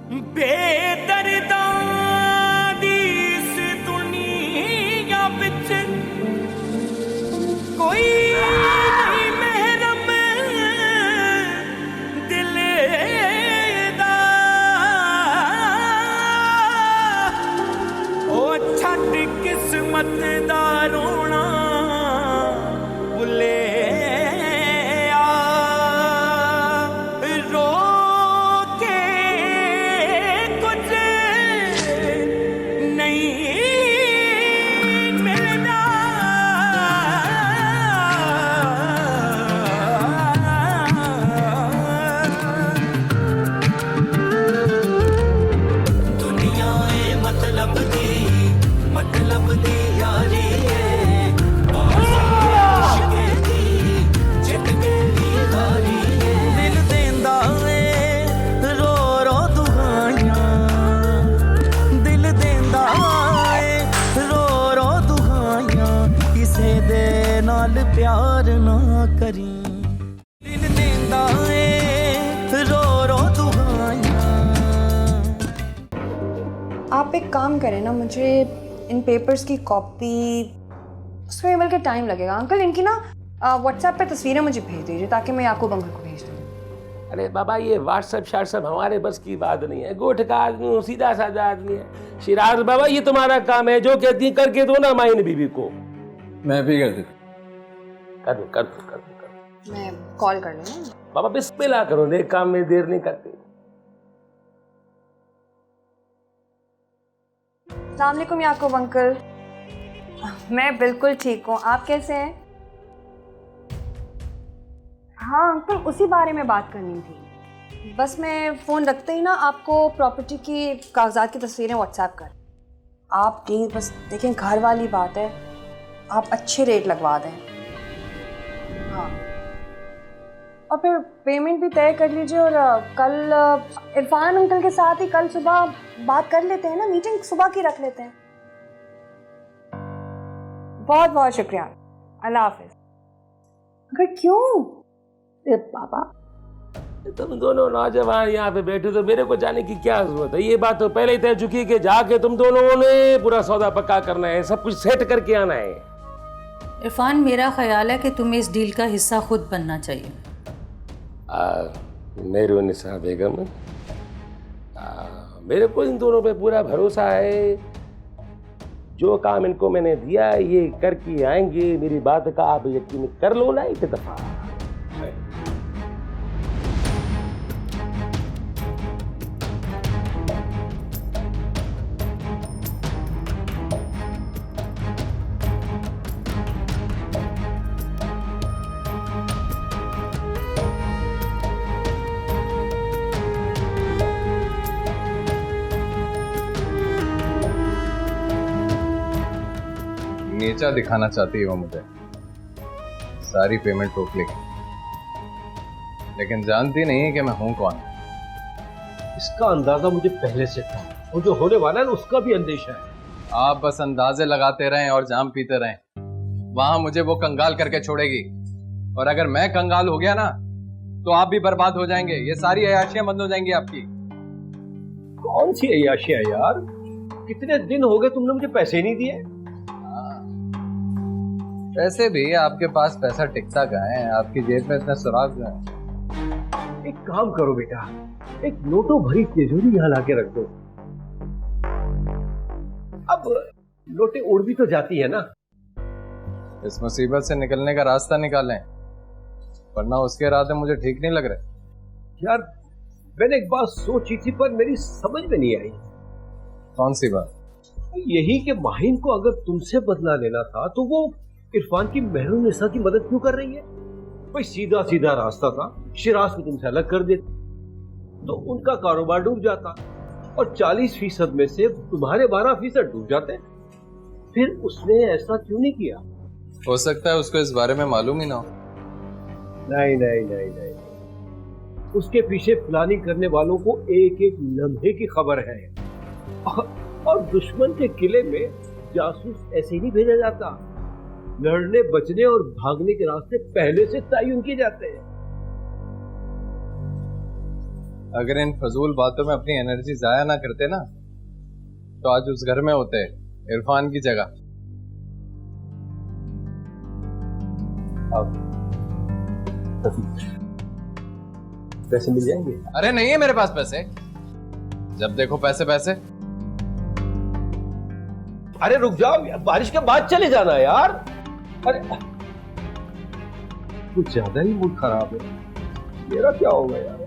बेदर्दा दी इस दुनिया विच कोई नहीं महरम दिल दा ओ छट किस्मत दा रोना भुले प्यार ना करी दिल देंदा ए रो रो दुआयां। आप एक काम करें ना, मुझे इन पेपर्स की कॉपी उसमें ईमेल के टाइम लगेगा। अंकल इनकी ना व्हाट्सएप पे तस्वीरें मुझे भेज दीजिए ताकि मैं याकूब अंकल को भेज दूँ। अरे बाबा ये व्हाट्सएप शाट्सएप हमारे बस की बात नहीं है। गोठ का आदमी हूँ, सीधा साधा आदमी है। शिराज बाबा ये तुम्हारा काम है, जो कहती करके दो ना माइन बीबी को। मैं भी कर दूँ। कर दो। मैं कॉल कर लूँगा। बाबा बिस्मिल्लाह करो, देख काम में देर नहीं करते। अस्सलाम वालेकुम याकूब अंकल। मैं बिल्कुल ठीक हूँ, आप कैसे हैं? हाँ अंकल, उसी बारे में बात करनी थी। बस मैं फ़ोन रखते ही ना आपको प्रॉपर्टी की कागजात की तस्वीरें व्हाट्सएप कर। आप प्लीज़ बस देखें, घर वाली बात है, आप अच्छे रेट लगवा दें। हाँ, और फिर पेमेंट भी तय कर लीजिए। और कल इरफान अंकल के साथ ही कल सुबह बात कर लेते हैं ना, मीटिंग सुबह की रख लेते हैं। बहुत बहुत शुक्रिया, अल्लाह हाफिज। अगर क्यों? बाबा तुम दोनों नौजवान यहाँ पे बैठे तो मेरे को जाने की क्या जरूरत है? ये बात तो पहले ही तय चुकी है कि जाके तुम दोनों ने पूरा सौदा पक्का करना है, सब कुछ सेट करके आना है। इरफान, मेरा ख्याल है कि तुम्हें इस डील का हिस्सा खुद बनना चाहिए। मेहरुनिसा बेगम, मेरे को इन दोनों पे पूरा भरोसा है। जो काम इनको मैंने दिया ये करके आएंगे। मेरी बात का आप यकीन कर लो ना एक दफा। नीचा दिखाना चाहती है वो मुझे, सारी पेमेंट रोक लेगी, लेकिन जानती नहीं है कि मैं हूं कौन। इसका अंदाजा मुझे पहले से था, और जो होने वाला है ना उसका भी अंदेशा है। आप बस अंदाजे लगाते रहें और जाम पीते रहें, वहां मुझे वो कंगाल करके छोड़ेगी। और अगर मैं कंगाल हो गया ना तो आप भी बर्बाद हो जाएंगे। ये सारी अयाशियां बंद हो जाएंगी आपकी। कौन सी अयाशियां यार? कितने दिन हो गए तुमने मुझे पैसे नहीं दिए। वैसे भी आपके पास पैसा टिकता कहाँ है? आपकी जेब में इतने सुराग हैं। एक काम करो बेटा, एक नोटों भरी तिजोरी यहाँ लाके रख दो। अब नोटें उड़ भी तो जाती है ना। इस मुसीबत से निकलने का रास्ता निकालें, वरना उसके इरादे मुझे ठीक नहीं लग रहे। यार मैंने एक बात सोची थी पर मेरी समझ में नहीं आई। कौन सी बात? यही कि माहिन को अगर तुमसे बदला लेना था तो वो इरफान की मेहरुनिसा की मदद क्यों कर रही है? कोई सीधा सीधा रास्ता था, शिराज को तुमसे अलग कर देते तो उनका कारोबार डूब जाता, और 40% में से तुम्हारे 12% डूब जाते। फिर उसने ऐसा क्यों नहीं किया? हो सकता है उसको इस बारे में मालूम ही ना हो। नहीं नहीं नहीं नहीं, उसके पीछे प्लानिंग करने वालों को एक एक लम्हे की खबर है। और दुश्मन के किले में जासूस ऐसे ही नहीं भेजा जाता। लड़ने, बचने और भागने के रास्ते पहले से तय किए जाते हैं। अगर इन फजूल बातों में अपनी एनर्जी जाया ना करते ना तो आज उस घर में होते इरफान की जगह। अब पैसे मिल जाएंगे? अरे नहीं है मेरे पास पैसे, जब देखो पैसे पैसे। अरे रुक जाओ, बारिश के बाद चले जाना यार। अरे कुछ ज्यादा ही मूड खराब है। मेरा क्या होगा यार?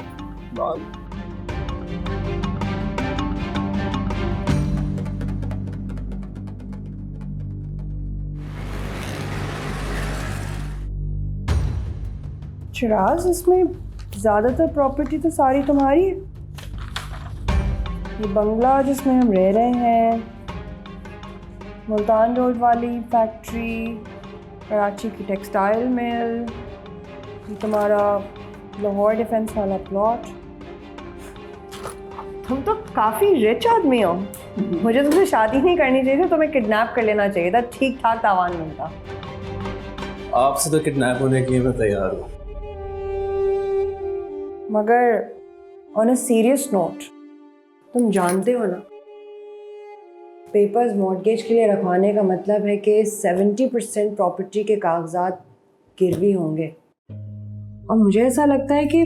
चिराज, इसमें ज्यादातर प्रॉपर्टी तो सारी तुम्हारी है। ये बंगला जिसमें हम रह रहे हैं, मुल्तान रोड वाली फैक्ट्री, कराची की टेक्सटाइल मिल, ये तुम्हारा लाहौर डिफेंस वाला प्लॉट। तुम तो काफ़ी रिच आदमी हो। मुझे तुमसे शादी नहीं करनी चाहिए थी, तुम्हें किडनैप कर लेना चाहिए था, ठीक ठाक तावान मिलता। आपसे तो किडनैप होने के लिए मैं तैयार हूँ। मगर ऑन अ सीरियस नोट, तुम जानते हो ना, पेपर्स मॉर्गेज के लिए रखवाने का मतलब है कि 70% प्रॉपर्टी के कागजात गिरवी होंगे। और मुझे ऐसा लगता है कि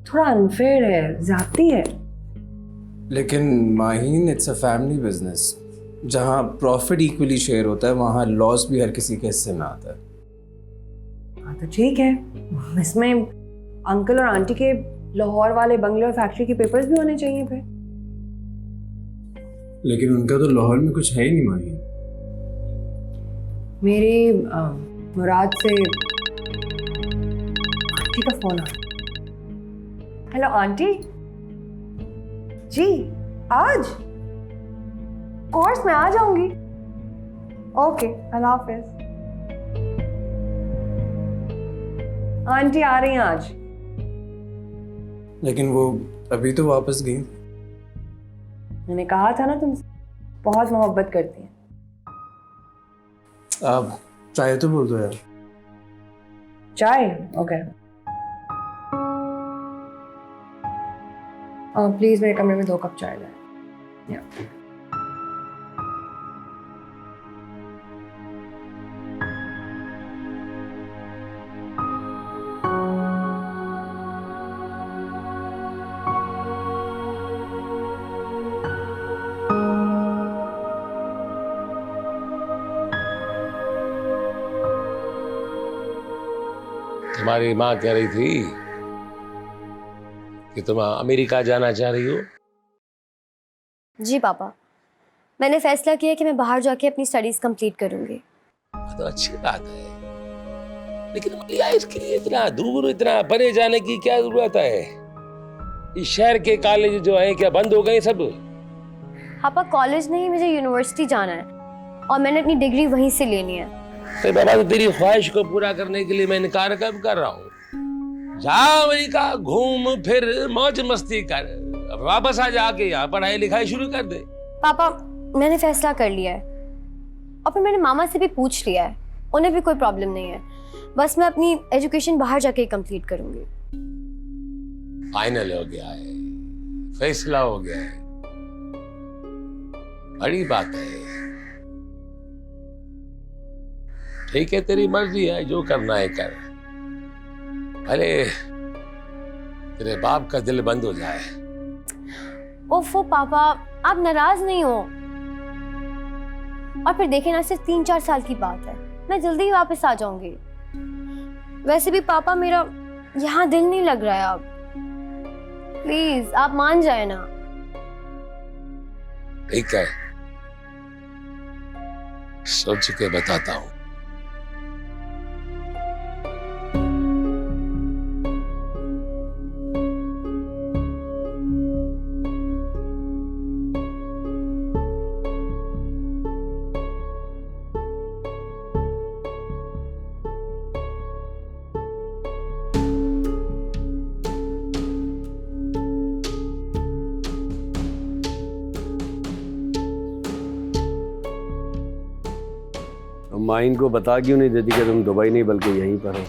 थोड़ा अनफेयर है, ज्यादती है। लेकिन Maheen, it's a family business. जहाँ प्रॉफिट इक्वली शेयर होता है वहाँ लॉस भी हर किसी के हिस्से में आता है। हाँ तो ठीक है, इसमें अंकल और आंटी के लाहौर वाले बंगले और फैक्ट्री के पेपर्स भी होने चाहिए फिर। लेकिन उनका तो लाहौर में कुछ है ही नहीं माहीन। मेरी मुराद से आंटी का फोन आ। हेलो आंटी जी, आज कोर्स में आ जाऊंगी। ओके, अल्लाह हाफिज। आंटी आ रही हैं आज। लेकिन वो अभी तो वापस गई। मैंने कहा था ना तुमसे, बहुत मोहब्बत करती हैं। आप चाहे तो बोल दो यार। चाय? ओके। प्लीज मेरे कमरे में 2 कप चाय लाए। तुम्हारी माँ कह रही थी कि तुम अमेरिका जाना चाह रही हो। जी पापा, मैंने फैसला किया कि मैं बाहर जाके अपनी स्टडीज कंप्लीट करूंगी। तो अच्छी बात है, लेकिन भैया इसके लिए इतना दूर, इतना परे जाने की क्या जरूरत है? इस शहर के कॉलेज जो है क्या बंद हो गए सब? पापा कॉलेज नहीं, मुझे यूनिवर्सिटी जाना है और मैंने अपनी डिग्री वहीं से लेनी है। तो बाबा, तो तेरी ख्वाहिश को पूरा करने के लिए मैं इनकार कब कर रहा हूँ? जा अमेरिका, घूम फिर, मौज मस्ती कर, अब वापस आ जाके यहाँ पढ़ाई लिखाई शुरू कर दे। पापा मैंने फैसला कर लिया है और फिर मैंने मामा से भी पूछ लिया है, उन्हें भी कोई प्रॉब्लम नहीं है। बस मैं अपनी एजुकेशन बाहर जाके कंप्लीट करूंगी। फाइनल हो गया है, फैसला हो गया है, बड़ी बात है। ठीक है, तेरी मर्जी है, जो करना है कर। भले तेरे बाप का दिल बंद हो जाए। ओफो पापा, आप नाराज नहीं हो। और फिर देखें ना, सिर्फ 3-4 साल की बात है, मैं जल्दी ही वापस आ जाऊंगी। वैसे भी पापा मेरा यहाँ दिल नहीं लग रहा है अब। प्लीज आप मान जाए ना। ठीक है, सोच के बताता हूँ। माइन को बता क्यों नहीं देती कि तुम दुबई नहीं बल्कि यहीं पर हो?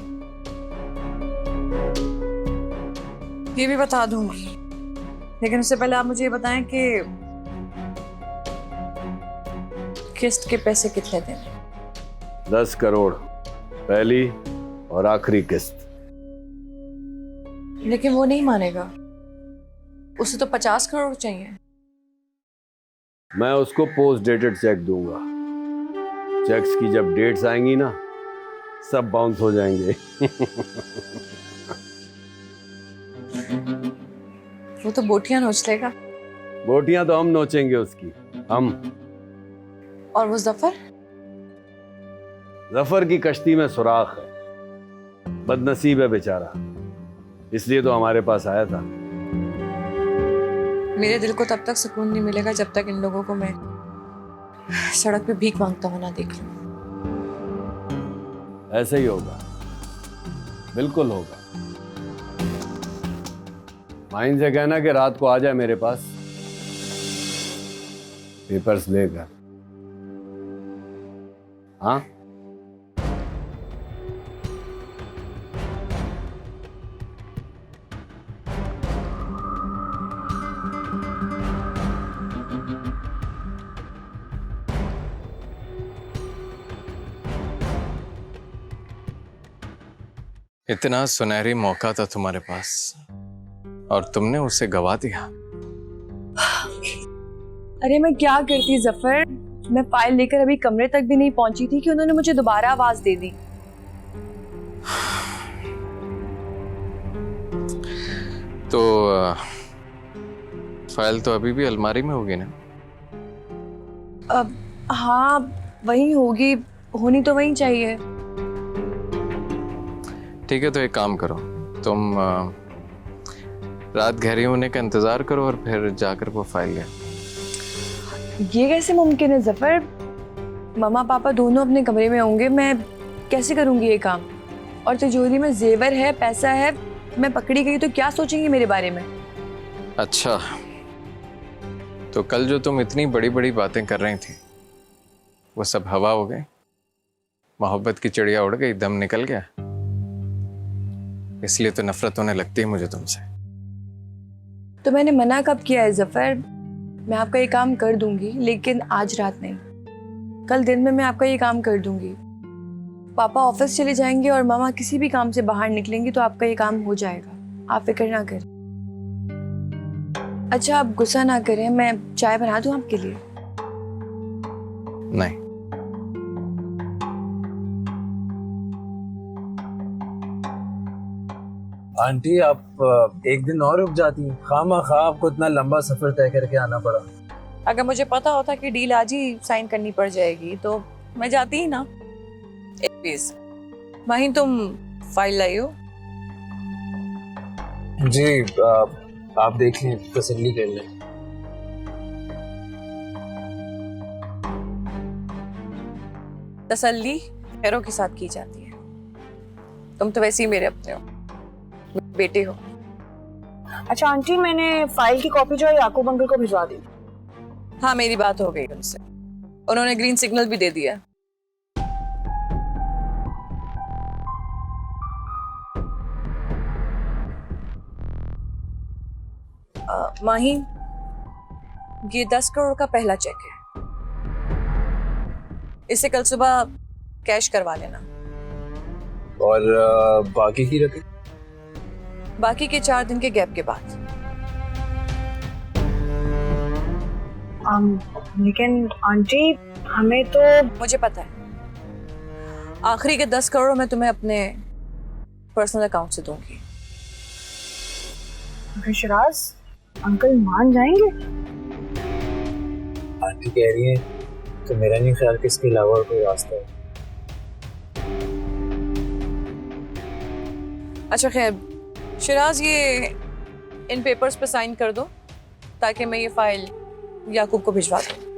ये भी बता दूंगी, लेकिन उससे पहले आप मुझे ये बताएं कि किस्त के पैसे कितने देने? 10 करोड़ पहली और आखिरी किस्त। लेकिन वो नहीं मानेगा, उसे तो 50 करोड़ चाहिए। मैं उसको पोस्ट डेटेड चेक दूंगा। चेक्स की जब डेट्स आएंगी ना, सब बाउंस हो जाएंगे। वो तो बोटियां नोच लेगा। बोटियां तो हम नोचेंगे उसकी, हम। और वो जफर? जफर की कश्ती में सुराख है, बदनसीब है बेचारा, इसलिए तो हमारे पास आया था। मेरे दिल को तब तक सुकून नहीं मिलेगा जब तक इन लोगों को मैं सड़क पे भीख मांगता हुआ ना देख लूं। ऐसे ही होगा, बिल्कुल होगा। माइन से कहना कि रात को आ जाए मेरे पास पेपर्स लेकर। हाँ, इतना सुनहरी मौका था तुम्हारे पास और तुमने उसे गवा दिया। अरे मैं क्या करती जफर, मैं फाइल लेकर अभी कमरे तक भी नहीं पहुंची थी कि उन्होंने मुझे दोबारा आवाज दे दी। तो फाइल तो अभी भी अलमारी में होगी ना? अब हाँ, वही होगी, होनी तो वही चाहिए। ठीक है, तो एक काम करो, तुम रात गहरी होने का इंतजार करो और फिर जाकर वो फाइल ले। ये कैसे मुमकिन है जफर? मम्मा पापा दोनों अपने कमरे में होंगे, मैं कैसे करूंगी ये काम? और तिजोरी में जेवर है, पैसा है, मैं पकड़ी गई तो क्या सोचेंगे मेरे बारे में? अच्छा, तो कल जो तुम इतनी बड़ी बड़ी बातें कर रही थी वो सब हवा हो गई? मोहब्बत की चिड़िया उड़ गई, दम निकल गया? इसलिए तो नफरत होने लगती है मुझे तुमसे। तो मैंने मना कब किया है जफर? मैं आपका ये काम कर दूंगी, लेकिन आज रात नहीं, कल दिन में मैं आपका ये काम कर दूंगी। पापा ऑफिस चले जाएंगे और मामा किसी भी काम से बाहर निकलेंगी तो आपका ये काम हो जाएगा, आप फिक्र ना करें। अच्छा, आप गुस्सा ना करें, मैं चाय बना दूं आपके लिए? नहीं, आंटी आप एक दिन और रुक जाती, खामा-खा आपको इतना लंबा सफर तय करके आना पड़ा। अगर मुझे पता होता कि डील आज ही साइन करनी पड़ जाएगी तो मैं जाती ही ना। प्लीज वहीं तुम फाइल लाई हो? जी, आप देख लें, तसल्ली कर लें। तसल्ली खैरों के साथ की जाती है। तुम तो वैसे ही मेरे अपने हो, बेटे हो। अच्छा आंटी, मैंने फाइल की कॉपी जो है याकूब अंकल को भिजवा दी। हाँ, मेरी बात हो गई उनसे, उन्होंने ग्रीन सिग्नल भी दे दिया। माही, ये 10 करोड़ का पहला चेक है, इसे कल सुबह कैश करवा लेना। और बाकी की रकम? बाकी के 4 दिन के गैप के बाद। लेकिन आंटी, हमें तो मुझे पता है, आखिरी के 10 करोड़ मैं तुम्हें अपने पर्सनल अकाउंट से दूंगी। शिराज, अंकल मान जाएंगे? आंटी कह रही है तो मेरा नहीं ख्याल कि इसके अलावा और कोई रास्ता है। अच्छा खैर, शिराज ये इन पेपर्स पे साइन कर दो ताकि मैं ये फाइल याकूब को भिजवा दूं।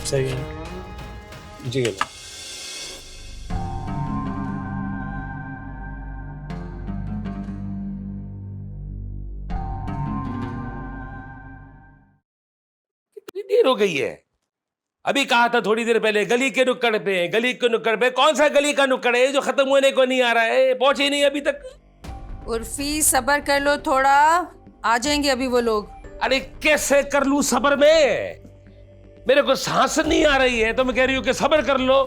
सही है जी। देर हो गई है। अभी कहा था थोड़ी देर पहले गली के नुक्कड़ पे, गली के नुक्कड़ पे। कौन सा गली का नुक्कड़ है जो खत्म होने को नहीं आ रहा है? पहुंचे नहीं अभी तक। उर्फी सब्र कर लो थोड़ा, आ जाएंगे अभी वो लोग। अरे कैसे कर लूं सब्र में? मेरे को सांस नहीं आ रही है तो मैं कह रही हूँ कि सब्र कर लो।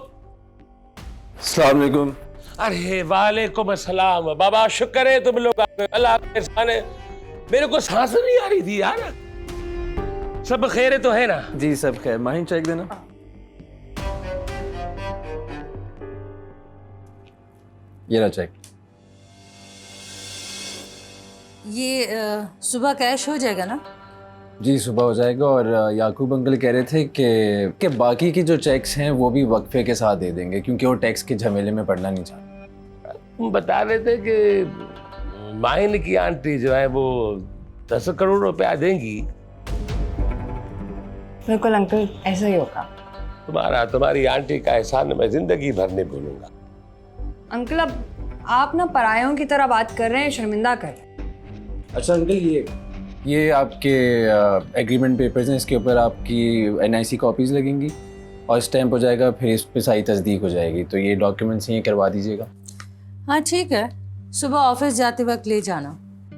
अस्सलाम वालेकुम। अरे वालेकुम अस्सलाम। बाबा शुक्र है तुम लोग, अल्लाह का एहसान है। मेरे को सांस नहीं आ रही थी यार। सब खैर तो है ना? जी सब खैर। माहिन चेक देना। ये ना चेक। ये सुबह कैश हो जाएगा ना? जी सुबह हो जाएगा। और याकूब अंकल कह रहे थे कि बाकी की जो चेक्स हैं वो भी वक्फे के साथ दे देंगे, क्योंकि वो टैक्स के झमेले में पड़ना नहीं चाहते। तुम बता रहे थे कि माहिन की आंटी जो है वो 10 करोड़ रुपया देंगी। बिल्कुल अंकल, ऐसा ही होगा। तुम्हारी आंटी का एहसान मैं जिंदगी भर नहीं भूलूंगा। अंकल अब आप ना परायों की तरह बात कर रहे हैं, शर्मिंदा कर रहे हैं। अच्छा अंकल, ये आपके एग्रीमेंट पेपर्स हैं, इसके ऊपर आपकी NIC कॉपीज लगेंगी और स्टैंप हो जाएगा, फिर इस पे सारी तस्दीक हो जाएगी। तो ये डॉक्यूमेंट्स यहीं करवा दीजिएगा। हाँ ठीक है, सुबह ऑफिस जाते वक्त ले जाना।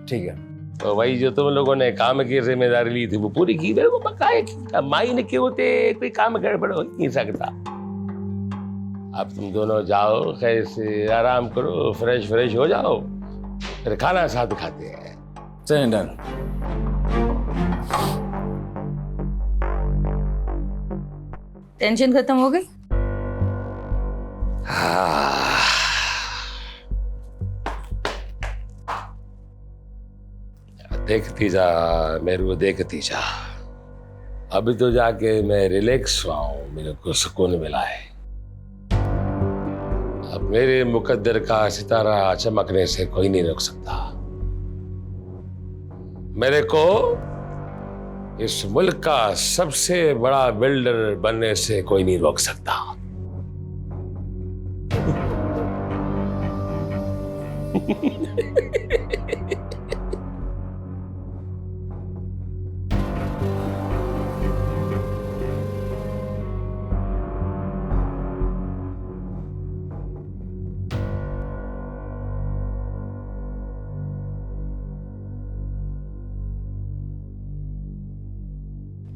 ठीक है। तो वही जो तुम लोगों ने काम की जिम्मेदारी ली थी वो पूरी की। मेरे को पता है कि माहिन के होते कोई काम गड़बड़ हो नहीं सकता। अब तुम दोनों जाओ, खैर से आराम करो, फ्रेश हो जाओ, फिर खाना साथ खाते हैं। चलें, डन। टेंशन खत्म हो गई? देखती जा मेरे को, देखती जा। अभी तो जाके मैं रिलैक्स हुआ हूं, मेरे को सुकून मिला है। अब मेरे मुकद्दर का सितारा चमकने से कोई नहीं रोक सकता। मेरे को इस मुल्क का सबसे बड़ा बिल्डर बनने से कोई नहीं रोक सकता।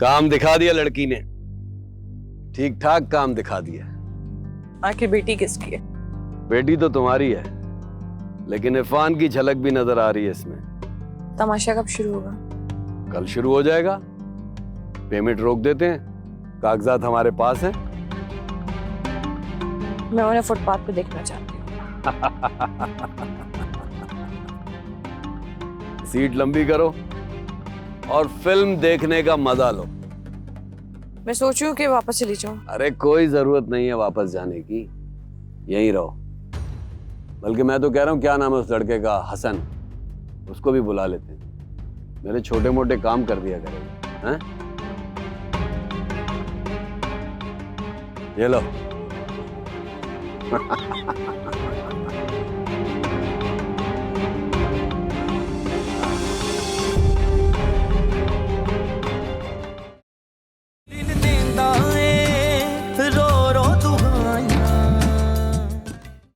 काम दिखा दिया लड़की ने, ठीक ठाक काम दिखा दिया। आखिर बेटी किसकी है? बेटी तो तुम्हारी है, लेकिन इरफान की झलक भी नजर आ रही है इसमें। तमाशा कब शुरू होगा? कल शुरू हो जाएगा। पेमेंट रोक देते हैं, कागजात हमारे पास हैं। मैं उन्हें फुटपाथ पे देखना चाहती हूँ। सीट लंबी करो और फिल्म देखने का मजा लो। मैं सोच रही हूँ कि वापस चली जाऊँ। अरे कोई जरूरत नहीं है वापस जाने की, यहीं रहो। बल्कि मैं तो कह रहा हूँ, क्या नाम है उस लड़के का, हसन, उसको भी बुला लेते हैं। मेरे छोटे मोटे काम कर दिया करेगा। हैं? ये लो।